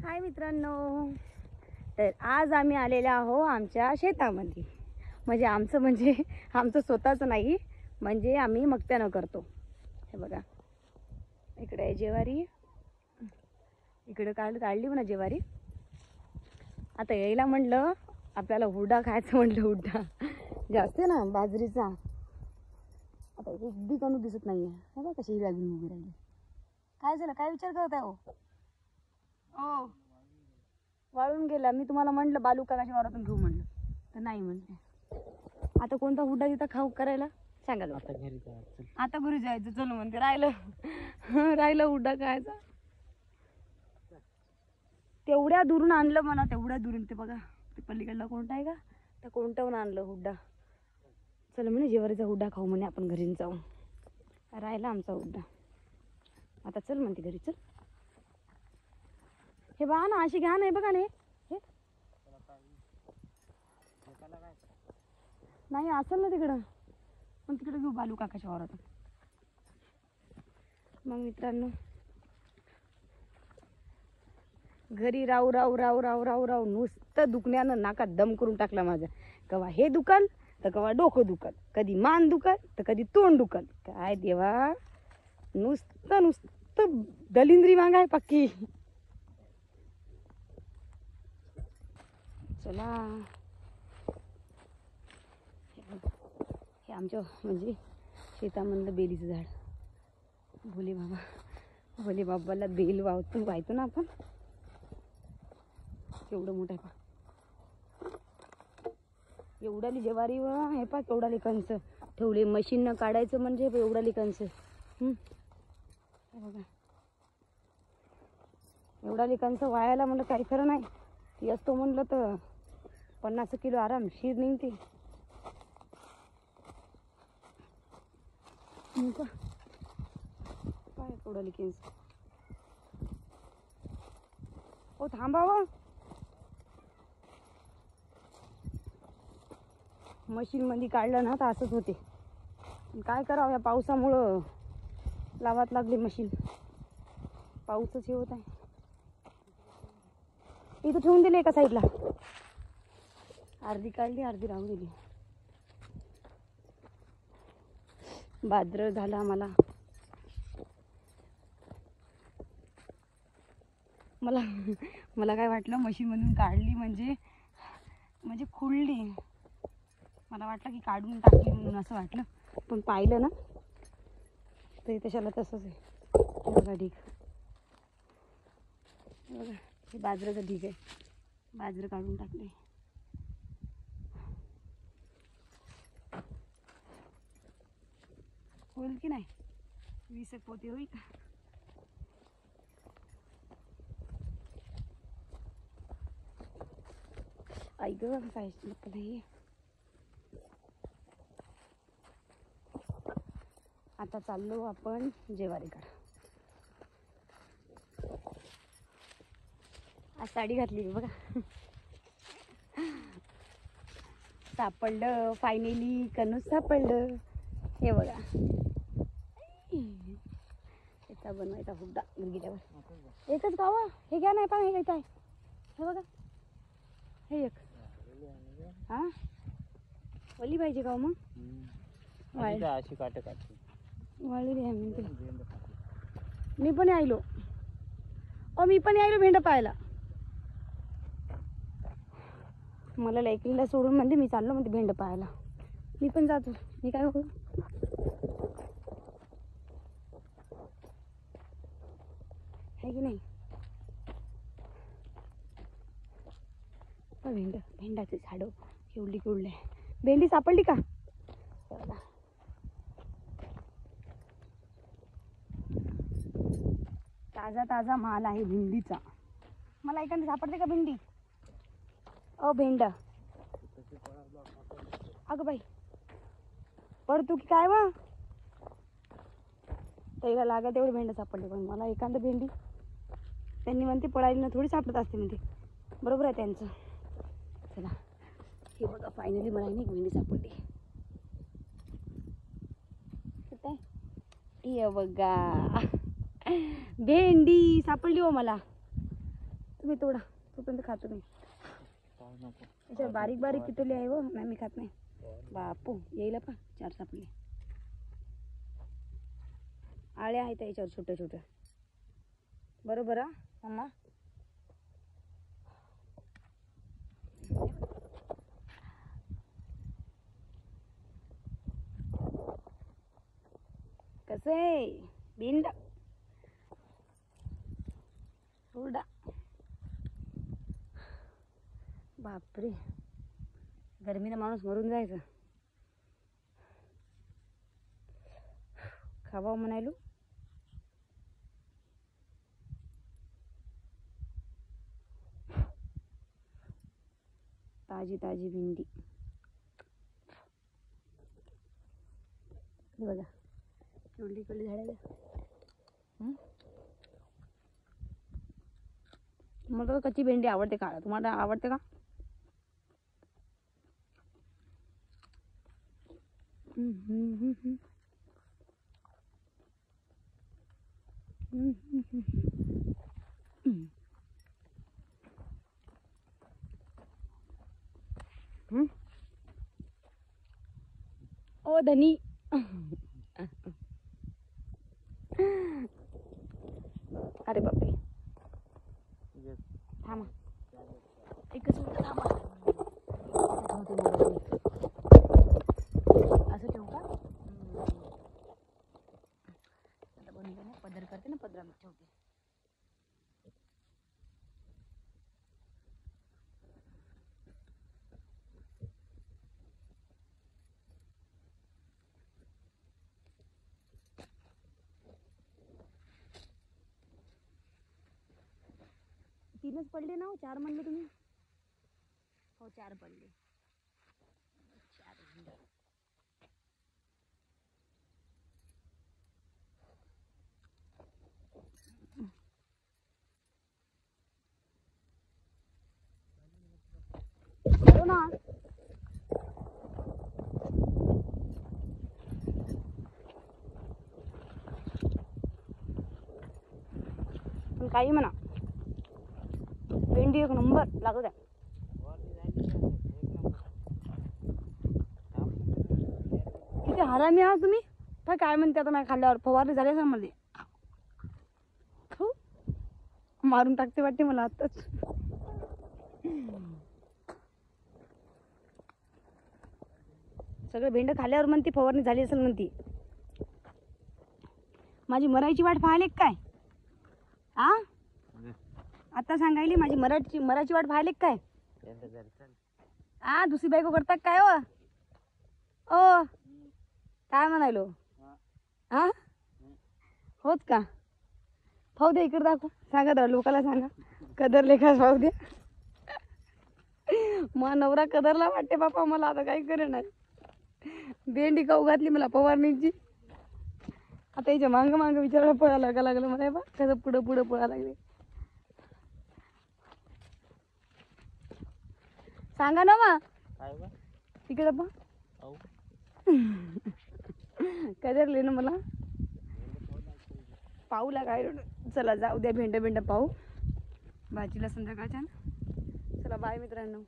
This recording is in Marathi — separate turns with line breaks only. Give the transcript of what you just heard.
हाय मित्रांनो, तर आज आम्ही आलेलो आहो आमच्या शेतामध्ये. आमचं स्वतःचं नाही, म्हणजे आम्ही मक्त्यानं करतो. हे बघा, इकडे आहे ज्वारी, इकडे काढली म्हणा ज्वारी. आता यायला म्हटलं आपल्याला हुरडा खायचं, म्हटलं हुरडा जास्त ना बाजरीचा. आता एक बी कणू दिसत नाहीये. हे बघा कशी लागून उभी राहिली. काय झालं, काय विचार करताय हो? ओ वाळून गेला. मी तुम्हाला म्हटलं बालू काकाच्या वावरातून घेऊ म्हटलं, तर नाही म्हणते. आता कोणता हुड्डा तिथं खाऊ करायला सांगा. आता घरी जायचं चलो म्हणते. राहिलं हुड्डा खायचा. तेवढ्या दुरून आणलं म्हणा, तेवढ्या दुरून. ते बघा ते पलीकडला कोणता आहे का, तर कोणताहून आणलं हुड्डा. चल म्हणे जेवारीचा हुड्डा खाऊ म्हणे आपण घरी जाऊन. राहिला आमचा हुड्डा. आता चल म्हणते घरी. चल हे बघा ना, अशी घ्या नाही बघा नाही हे नाही असेल ना तिकडं, पण तिकडे घेऊ बालू काकाच्या वावरात. मग मित्रांनो घरी राहू राहू राहू राहू राहू राहू नुसतं दुखण्यानं नाकात दम करून टाकला माझा. कवा हे दुकान तर कवा डोकं दुखल, कधी मान दुखल तर कधी तोंड दुखल. काय देवा, नुसतं नुसतं दलिंद्री मागाय पक्की. चला, हे आमच्या म्हणजे शेतामधलं बेलीचं झाड. भोले बाबाला बेल वाहतो ना आपण. केवढं मोठं आहे पा, एवढाली ज्वारी हे पा, केवढाली कंच ठेवले. मशीननं काढायचं म्हणजे एवढाली कंच. बघा एवढाली कंच वायाला म्हणलं काही खरं नाही. ती असतो म्हणलं तर 50 किलो आरामशीर निघते. काय केवढाली कंच. ओ थांबावं, मशीन मध्ये काढलं ना तर असंच होते. काय करावं, या पावसामुळं लावात लागली मशीन. पाऊसच हे होत आहे. इथं ठेवून दिली एका साईडला. अर्धी काढली, अर्धी राहून दिली. भाद्र झाला मला. मला काय वाटलं, मशीन मधून काढली म्हणजे खुळली. मला वाटलं की काढून टाकली म्हणून असं वाटलं, पण पाहिलं ना तर तशाला तसंच आहे. बघा ढीक, बघा हे बाजरीचं ढीक आहे. बाजरं काढून टाकले. होईल की नाही, 20 पोते होईल. आई ग काय नाही. आता चाललो आपण जेवारीकडे. आज साडी घातली बघा. सापडलं फायनली, कणूस सापडलं. हे बघा, त्याचा बनवायचा हुड्डा गेल्यावर. एकच गावा हे घ्या नाही पण हे काय हे बघा, हे एक हा वली पाहिजे का मग.
अशी काटे काढते
वाळली द्या म्हणते. मी पण यायलो भेंड पाहायला. मला लायकिंगला सोडून म्हणते मी चाललो म्हणते भेंड पाहायला. मी पण जातो. मी काय करू, आहे की नाही. भेंडाचे झाडं केवढी आहे. भेंडी सापडली का, ताजा ताजा माल आहे भेंडीचा. मला एखादी सापडते का भेंडी. भेंडा अगं बाई पडतो की काय वा. त्याला लागा तेवढी भेंडा सापडली, पण मला एखादं भेंडी त्यांनी म्हणते पळायला ना थोडी सापडत असते म्हणते. बरोबर आहे त्यांचं. चला हे बघा, फायनली मला नाही भेंडी सापडली. हे बघा भेंडी सापडली हो मला. तुम्ही तोडा, तोपर्यंत खातो मी.
पाहू नको.
याच्यावर बारीक बारीक किटोली आहे हो, नाही मी खात नाही. बापू येईल पा 4 सापले. आळ्या आहेत याच्यावर छोट्या छोट्या. बरोबर हा मम्मा. कसं आहे बिंड सोडा. बापरे, गरमीनं माणूस मरून जायचं. खावा म्हणायलो. ताजी ताजी भेंडी हे बघा, केवढी केवढी झाडं. मला तर कच्ची भेंडी आवडते खायला. तुम्हाला आवडते का? ओ धनी. अरे बापरे, थांबा एकच मिनिट थांबा. असं ठेवू का? आता बनवलं ना, पदर करते ना, पदरामध्ये ठेवते. तीनच पडले ना हो, 4 म्हणले तुम्ही. हो 4 पडले. 4 भेंड्या. बरो ना. पण काही म्हणा, भेंडी एक नंबर लागत आहे. किती हरामी आहात तुम्ही. काय म्हणते आता नाही खाल्ल्यावर फवारणी झाली असं मध्ये. मारून टाकते वाटते मला आताच. सगळे भेंड खाल्ल्यावर म्हणते फवारणी झाली असेल म्हणते. माझी मरायची वाट पाहिले काय? आ आता सांगायली माझी मराठी वाट पाहिले काय? आ दुसरी बायको करतात काय हो? ओ काय म्हणायलो? हा होत का? पाहू दे इकडे दाखव. सांगा तर लोकाला सांगा कदर लेखा पाहू दे. मग नवरा कदरला वाटते बापा मला. आता काही करे नाही. भेंडी खाऊ घातली मला फवारणीची. आता याच्या मांग मांग विचारायला पळायला लागलं मला. बा कसं पुढं पुढं पळायला लागले. सांगा ना मग तिकडे बा कदरले ना मला. पाहूला काय. चला जाऊ द्या भेंड पाहू भाजीला संध्याकाळच्या. चला बाय मित्रांनो.